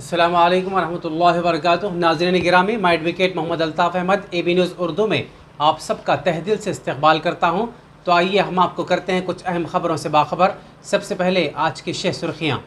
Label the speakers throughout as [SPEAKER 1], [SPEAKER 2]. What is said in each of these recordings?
[SPEAKER 1] अस्सलामु अलैकुम वरहमतुल्लाहि वबरकातुहू। नाज़रीन गिरामी, मैं advocate Mohammad Altaf Ahmad AB news Urdu में आप सबका तहे से इस्तकबाल करता हूँ। तो आइए हम आपको करते हैं कुछ अहम खबरों से बाखबर। सबसे पहले आज की शेष सुर्खियाँ।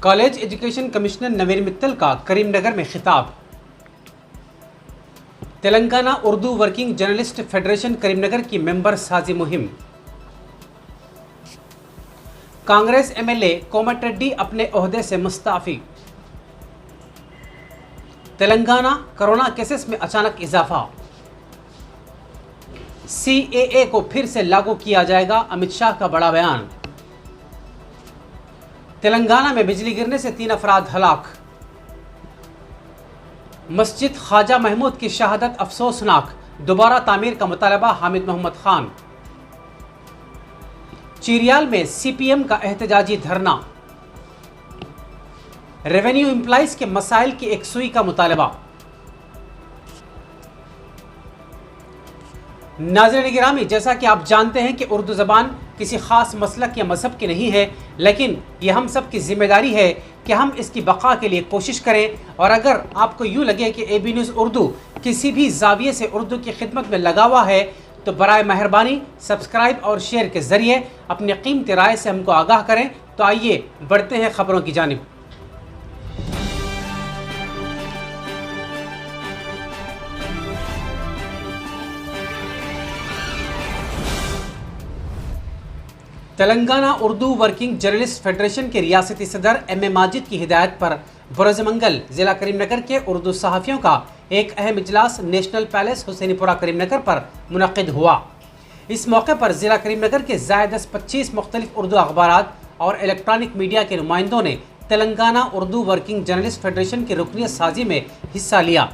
[SPEAKER 1] College education commissioner Naveen Mittal का करीमनगर में खिताब। Telangana Urdu working journalist federation Karimnagar की मेंबर साजी मुहिम। कांग्रेस MLA कोमटिरेड्डी अपने ओहदे से मुस्ताफी। तेलंगाना कोरोना केसेस में अचानक इजाफा। CAA को फिर से लागू किया जाएगा, अमित शाह का बड़ा बयान। तेलंगाना में बिजली गिरने से 3 अफराद हलाक। मस्जिद ख्वाजा महमूद की शहादत अफसोसनाक, दोबारा तामीर का मुतालबा हामिद मोहम्मद खान। चीरियाल में CPM का एहतजाजी धरना। रेवेन्यू एम्प्लॉइज के मसाइल की एक सुई का मुतालबा। नाज़रीन गिरामी, जैसा कि आप जानते हैं कि उर्दू ज़बान किसी ख़ास मसलक या मज़हब की नहीं है, लेकिन यह हम सब की जिम्मेदारी है कि हम इसकी बक़ा के लिए कोशिश करें। और अगर आपको यूँ लगे कि AB न्यूज़ उर्दू किसी भी ज़ाविये से उर्दू की खिदमत में लगा हुआ है, तो बराए मेहरबानी सब्सक्राइब और शेयर के ज़रिए अपनी कीमती राय से हमको आगाह करें। तो आइए बढ़ते हैं ख़बरों की जानिब। Telangana Urdu working journalist federation के रियासती सदर MA माजिद की हिदायत पर बरोज़ मंगल ज़िला करीमनगर के उर्दू सहाफ़ियों का एक अहम इजलास नेशनल पैलेस हुसैनीपुरा करीमनगर पर मुनक़िद हुआ। इस मौके पर ज़िला करीमनगर के ज़ायद 25 मुख्तलिफ उर्दू अखबारात और इलेक्ट्रॉनिक मीडिया के नुमाइंदों ने Telangana Urdu working journalist federation की रुकनियत साजी में हिस्सा लिया।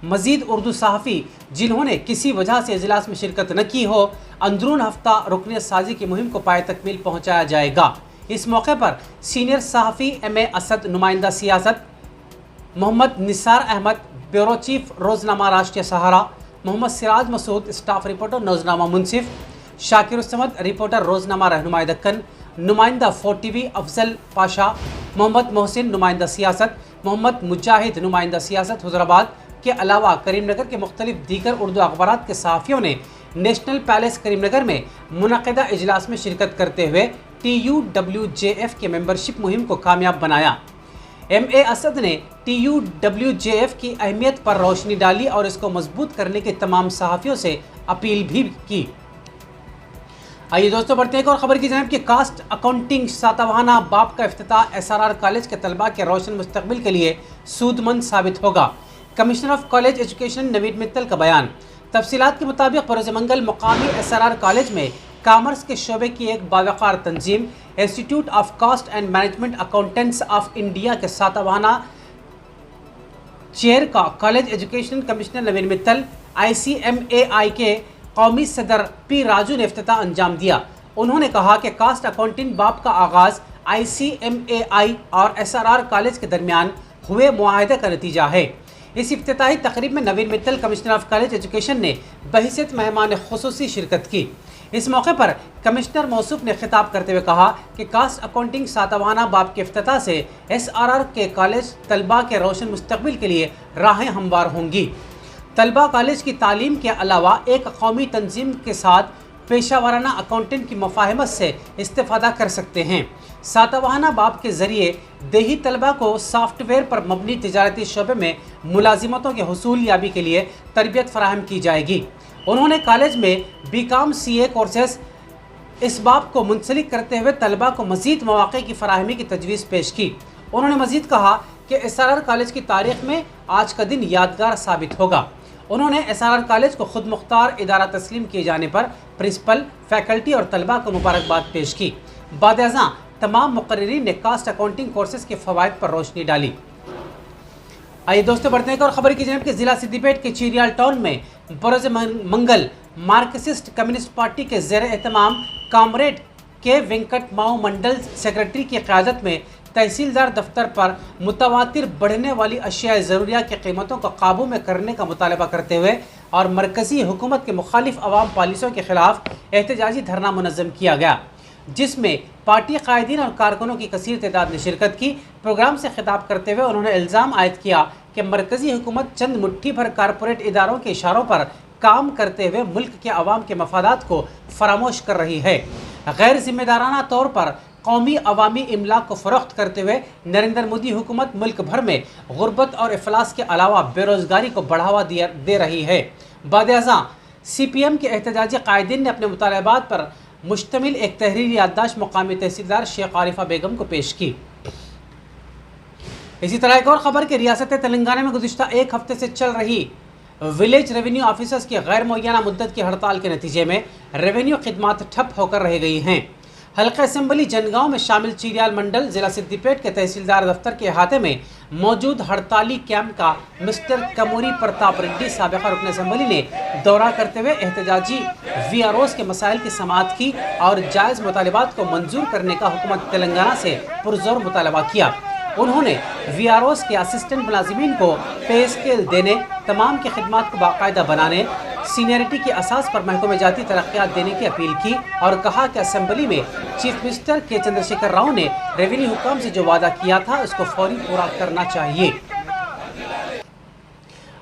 [SPEAKER 1] मज़ीद उर्दू सहाफ़ी जिन्होंने किसी वजह से इजलास में शिरकत न की हो, अंदरून हफ्ता रुकनियत साजी की मुहिम को पाए तकमील पहुँचाया जाएगा। इस मौके पर सीनियर सहाफ़ी MA असद नुमाइंदा सियासत, मोहम्मद निसार अहमद ब्यूरो चीफ रोज़नामा राष्ट्रीय सहारा, मोहम्मद सिराज मसूद स्टाफ रिपोर्टर रोज़नामा मुनसिफ, शाकिर समद रिपोर्टर रोज़नामा रहनुमाई दक्कन, नुमाइंदा 4TV अफजल पाशा, मोहम्मद मोहसिन नुमाइंदा सियासत, मोहम्मद मुजाहिद नुमाइंदा सियासत हुज़राबाद के अलावा करीमनगर के मुख्तलिफ दीगर उर्दू अखबारात के सहाफ़ियों ने नेशनल पैलेस करीमनगर में मुनक़िदा इजलास में शिरकत करते हुए TUWJF के मेंबरशिप मुहिम को कामयाब बनाया। MA असद ने TUWJF की अहमियत पर रोशनी डाली और इसको मजबूत करने के तमाम सहाफ़ियों से अपील भी की। आइए दोस्तों बढ़ते हैं एक और ख़बर की जानिब कि कास्ट अकाउंटिंग सातवाना बाब का इफ्तिताह SRR कॉलेज के तलबा के रोशन मुस्तकबिल के लिए सूदमंद साबित होगा। कमिश्नर ऑफ कॉलेज एजुकेशन नवीन मित्तल का बयान। तफसीलात के मुताबिक बरोज़ मंगल मुकामी SRR कॉलेज में कामर्स के शोबे की एक बावकार तंजीम institute of cost and management accountants of India के सातवाना चेयर का college education commissioner Naveen Mittal, ICMAI के कौमी सदर P राजू ने इफ्तिताह अंजाम दिया। उन्होंने कहा कि कास्ट अकाउंटिंग बाब का आगाज़ ICMAI और SRR कॉलेज के दरमियान हुए मुआहदे का नतीजा है। इस इफ्तिताही तकरीब में Naveen Mittal commissioner of college education ने बहैसियत मेहमान खुसूसी शिरकत की। इस मौके पर कमिश्नर मौसूफ ने खिताब करते हुए कहा कि कास्ट अकाउंटिंग सातवाना बाब के इफ्तिताह से SRR के कॉलेज तलबा के रोशन मुस्तकबिल के लिए राहें हमवार होंगी। तलबा कॉलेज की तालीम के अलावा एक कौमी तंजीम के साथ पेशा वाराना अकाउंटेंट की मुफाहमत से इस्तेफादा कर सकते हैं। सातवाना बाब के ज़रिए देही तलबा को सॉफ्टवेयर पर मबनी तिजारती शोबे में मुलाजिमतों के हुसूल याबी के लिए तरबियत फराहम की जाएगी। उन्होंने कॉलेज में BCom CA कोर्सेस इस बाब को मुंसलिक करते हुए तलबा को मज़ीद मौक़े की फराहमी की तजवीज़ पेश की। उन्होंने मज़ीद कहा कि SRR कॉलेज की तारीख़ में आज का दिन यादगार साबित होगा। उन्होंने SRR कॉलेज को खुद मुख्तार इदारा तस्लीम किए जाने पर प्रिंसिपल, फैकल्टी और तलबा को मुबारकबाद पेश की। बाद-ए-ज़ां तमाम मुक़र्रिरीन ने कास्ट अकाउंटिंग कोर्सेज़ के फ़वाइद पर रोशनी डाली। आइए दोस्तों बढ़ते हैं और ख़बर की जानिब कि ज़िला सिद्दीपेट के चीरियाल टाउन में बरोज़ मंगल मार्क्सिस्ट कम्युनिस्ट पार्टी के ज़ेर एहतमाम कामरेड के वेंकट माऊ मंडल सेक्रेटरी की क़यादत में तहसीलदार दफ्तर पर मुतवातिर बढ़ने वाली अशिया ज़रूरिया की कीमतों को काबू में करने का मुतालबा करते हुए और मरकज़ी हुकूमत के मुखालिफ अवाम पॉलिसियों के खिलाफ एहतजाजी धरना मुनज़्ज़म किया गया, जिसमें पार्टी कायदीन और कारकुनों की कसीर तादाद ने शिरकत की। प्रोग्राम से खिताब करते हुए उन्होंने इल्ज़ाम आयद किया कि मरकज़ी हुकूमत चंद मुट्ठी भर कारपोरेट इदारों के इशारों पर काम करते हुए मुल्क के अवाम के मफादात को फरामोश कर रही है। गैर जिम्मेदाराना तौर पर कौमी अवामी इमलाक को फ़रोख्त करते हुए नरेंद्र मोदी हुकूमत मुल्क भर में गुर्बत और इफलास के अलावा बेरोज़गारी को बढ़ावा दे रही है। बाद-ए-अज़ां CPM के एहतजाजी कायदीन ने अपने मुतालबात पर मुश्तमिल एक तहरीरी याददाश्त मुकामी तहसीलदार शेख आरिफा बेगम को पेश की। इसी तरह एक और खबर के रियासत तेलंगाना में गुज़िश्ता एक हफ्ते से चल रही विलेज रेवेन्यू ऑफिसर्स की गैर मुअय्यना मुद्दत की हड़ताल के नतीजे में रेवेन्यू खिदमात ठप होकर रह गई हैं। हल्का असेंबली जनगांव में शामिल चीरियाल मंडल जिला सिद्दीपेट के तहसीलदार दफ्तर के अहाते में मौजूद हड़ताली कैंप का मिस्टर कमूरी प्रताप रेड्डी साबिक़ा रुकन असेंबली ने दौरा करते हुए एहतजाजी VROs के मसाइल की समाअत की और जायज़ मुतालबात को मंजूर करने का हुकूमत तेलंगाना से पुरजोर मुतालबा किया। उन्होंने VROs के असिस्टेंट मुलाजिमीन को पे स्केल देने, तमाम की खिदमात को बाकायदा बनाने, सीनियरिटी की असास पर महकमे जाती तरक्यात देने की अपील की और कहा कि असेंबली में चीफ मिनिस्टर के चंद्रशेखर राव ने रेवेन्यू हुकाम से जो वादा किया था उसको फौरी पूरा करना चाहिए।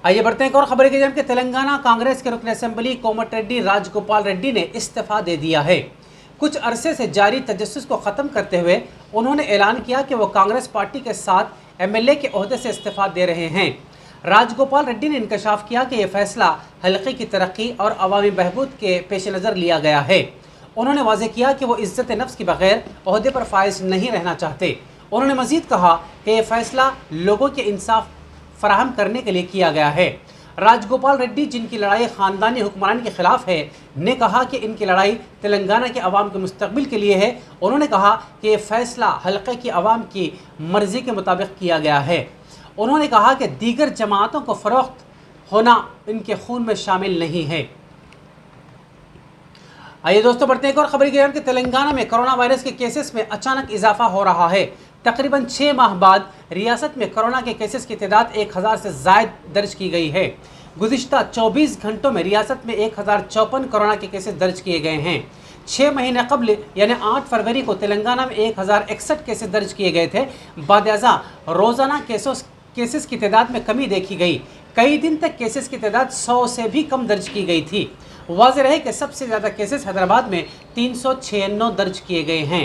[SPEAKER 1] आइए बढ़ते हैं एक और खबर की जानब कि तेलंगाना कांग्रेस के रुकन असेंबली कोमटिरेड्डी राजगोपाल रेड्डी ने इस्तीफा दे दिया है। कुछ अरसे से जारी तजस्सुस को ख़त्म करते हुए उन्होंने ऐलान किया कि वो कांग्रेस पार्टी के साथ MLA के ओहदे से इस्तीफा दे रहे हैं। राजगोपाल रेड्डी ने इंकशाफ किया कि यह फैसला हल्के की तरक्की और अवामी बहबूद के पेश नज़र लिया गया है। उन्होंने वाज़ेह किया कि वो इज़्ज़त नफ्स के बगैर ओहदे पर फाइज नहीं रहना चाहते। उन्होंने मज़ीद कहा कि यह फैसला लोगों के इंसाफ फराहम करने के लिए किया गया है। राजगोपाल रेड्डी, जिनकी लड़ाई ख़ानदानी हुक्मरान के ख़िलाफ़ है, ने कहा कि इनकी लड़ाई तेलंगाना के अवाम के मुस्तक़बिल के लिए है। उन्होंने कहा कि यह फ़ैसला हल्के की अवाम की मर्ज़ी के मुताबिक किया गया है। उन्होंने कहा कि दीगर जमातों को फ़रोख्त होना इनके खून में शामिल नहीं है। आइए दोस्तों बढ़ते हैं एक और खबर की कि तेलंगाना में कोरोना वायरस के केसेस में अचानक इजाफा हो रहा है। तकरीबन 6 माह बाद रियासत में कोरोना के केसेस की तादाद 1000 से ज़ायद दर्ज की गई है। गुज़िश्ता 24 घंटों में रियासत में 1054 कोरोना के केसेस दर्ज किए गए हैं। 6 महीने कबल यानी 8 फरवरी को तेलंगाना में 1061 केसेस दर्ज किए गए थे। बाद-ए-अज़ां रोज़ाना केसेस की तादाद में कमी देखी गई। कई दिन तक केसेस की तादाद 100 से भी कम दर्ज की गई थी। वाज़ेह रहे कि सबसे ज़्यादा केसेस हैदराबाद में 396 दर्ज किए गए हैं।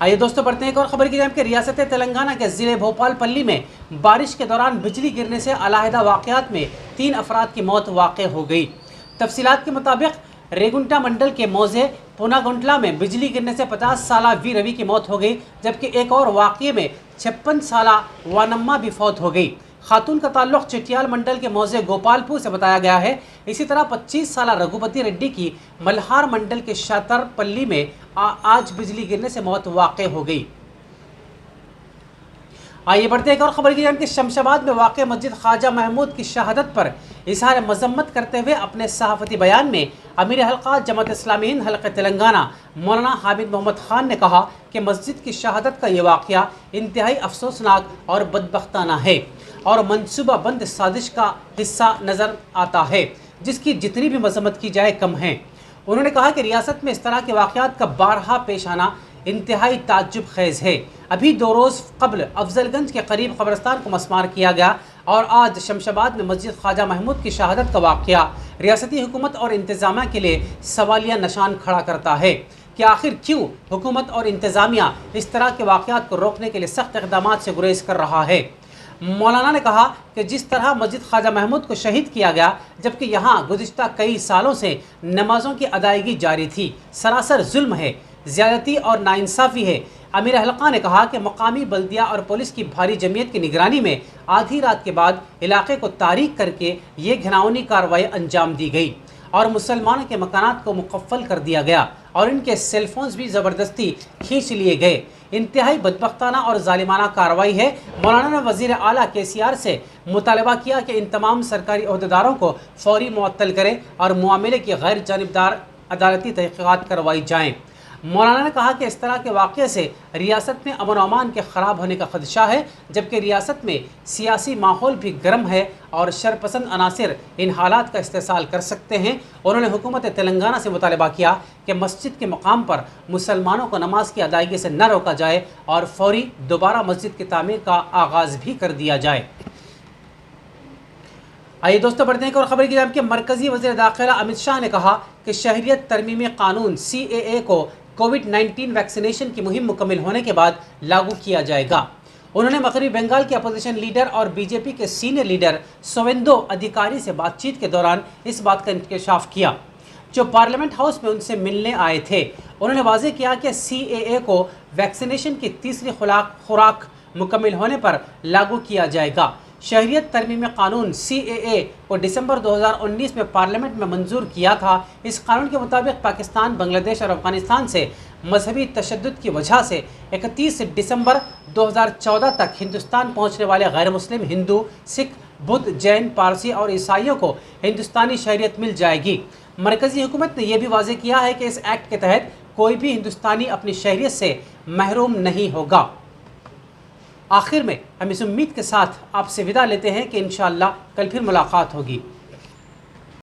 [SPEAKER 1] आइए दोस्तों बढ़ते हैं एक और खबर की जानब कि रियासत तेलंगाना के ज़िले भोपालपल्ली में बारिश के दौरान बिजली गिरने से अलहदा वाक़यात में 3 अफराद की मौत वाक़ हो गई। तफसीलात के मुताबिक रेगुंटा मंडल के मौजे पुनागुंटला में बिजली गिरने से 50 साला वी रवि की मौत हो गई, जबकि एक और वाक़ये में 56 साला वानम्मा भी फौत हो गई। खातून का ताल्लुक चिटियाल मंडल के मौजे गोपालपुर से बताया गया है। इसी तरह 25 साला रघुपति रेड्डी की मल्हार मंडल के शातरपल्ली में आज बिजली गिरने से मौत वाक़ हो गई। आइए बढ़ते एक और खबर की जानब कि शमशाबाद में वाक़ मस्जिद ख्वाजा महमूद की शहादत पर इज़हार मज़म्मत करते हुए अपने सहाफ़ती बयान में अमीर हल्का जमात इस्लामी हिंद हल्का तेलंगाना मौलाना हामिद मोहम्मद ख़ान ने कहा कि मस्जिद की शहादत का ये वाक़या इंतहाई अफसोसनाक और बदबख्ताना है और मनसूबा बंद साजिश का हिस्सा नज़र आता है, जिसकी जितनी भी मज़म्मत की जाए कम है। उन्होंने कहा कि रियासत में इस तरह के वाक़यात का बारहा पेश आना इंतहाई ताज्जुब खेज़ है। अभी 2 रोज़ कबल अफजलगंज के करीब कब्रस्तान को मस्मार किया गया और आज शमशाबाद में मस्जिद ख्वाजा महमूद की शहादत का वाक़या रियासती हुकूमत और इंतज़ामिया के लिए सवालिया निशान खड़ा करता है कि आखिर क्यों हुकूमत और इंतज़ामिया इस तरह के वाक़यात को रोकने के लिए सख्त इक़दामात से गुरेज कर रहा है। मौलाना ने कहा कि जिस तरह मस्जिद ख्वाजा महमूद को शहीद किया गया, जबकि यहाँ गुज़िश्ता कई सालों से नमाज़ों की अदायगी जारी थी, सरासर जुल्म है, ज़्यादती और नाइंसाफ़ी है। अमीर हल्का ने कहा कि मकामी बल्दिया और पुलिस की भारी जमीयत की निगरानी में आधी रात के बाद इलाके को तारीख करके ये घिनौनी कार्रवाई अंजाम दी गई और मुसलमानों के मकानात को मुकफ़ल कर दिया गया और इनके सेलफोन्स भी ज़बरदस्ती खींच लिए गए। इंतहाई बदबख्ताना और ज़ालिमाना कार्रवाई है। मौलाना ने वज़ीर आला KCR से मुतालबा किया कि इन तमाम सरकारी अहदेदारों को फौरी मुअत्तल करें और मामले की गैर जानिबदार अदालती तहक़ीक़ात करवाई जाएँ। मौलाना ने कहा कि इस तरह के वाक़े से रियासत में अमन अमान के ख़राब होने का खदशा है, जबकि रियासत में सियासी माहौल भी गर्म है और शरपसंद अनासिर इन हालात का इस्तेसाल कर सकते हैं। उन्होंने हुकूमत तेलंगाना से मुतालबा किया कि मस्जिद के मकाम पर मुसलमानों को नमाज की अदायगी से न रोका जाए और फौरी दोबारा मस्जिद की तामीर का आगाज़ भी कर दिया जाए। आइए दोस्तों बढ़ते हैं और खबर की जानिब कि मरकजी वज़ीर दाखिला अमित शाह ने कहा कि शहरियत तरमीमी कानून CAA को कोविड-19 वैक्सीनेशन की मुहिम मुकम्मल होने के बाद लागू किया जाएगा। उन्होंने मगरबी बंगाल के अपोजिशन लीडर और बीजेपी के सीनियर लीडर सोवेंदो अधिकारी से बातचीत के दौरान इस बात का इंकशाफ किया, जो पार्लियामेंट हाउस में उनसे मिलने आए थे। उन्होंने वाज़ेह किया कि CAA को वैक्सीनेशन की तीसरी खुराक मुकम्मल होने पर लागू किया जाएगा। शहरियत तरमीमी कानून CAA को दिसंबर 2019 में पार्लियामेंट में मंजूर किया था। इस कानून के मुताबिक पाकिस्तान, बांग्लादेश और अफगानिस्तान से मजहबी तशद्दुद की वजह से 31 दिसंबर 2014 तक हिंदुस्तान पहुंचने वाले गैर मुस्लिम हिंदू, सिख, बुद्ध, जैन, पारसी और ईसाइयों को हिंदुस्तानी शहरियत मिल जाएगी। मरकजी हुकूमत ने यह भी वाज़ेह किया है कि इस एक्ट के तहत कोई भी हिंदुस्तानी अपनी शहरियत से महरूम नहीं होगा। आखिर में हम इस उम्मीद के साथ आपसे विदा लेते हैं कि इंशाअल्लाह कल फिर मुलाकात होगी।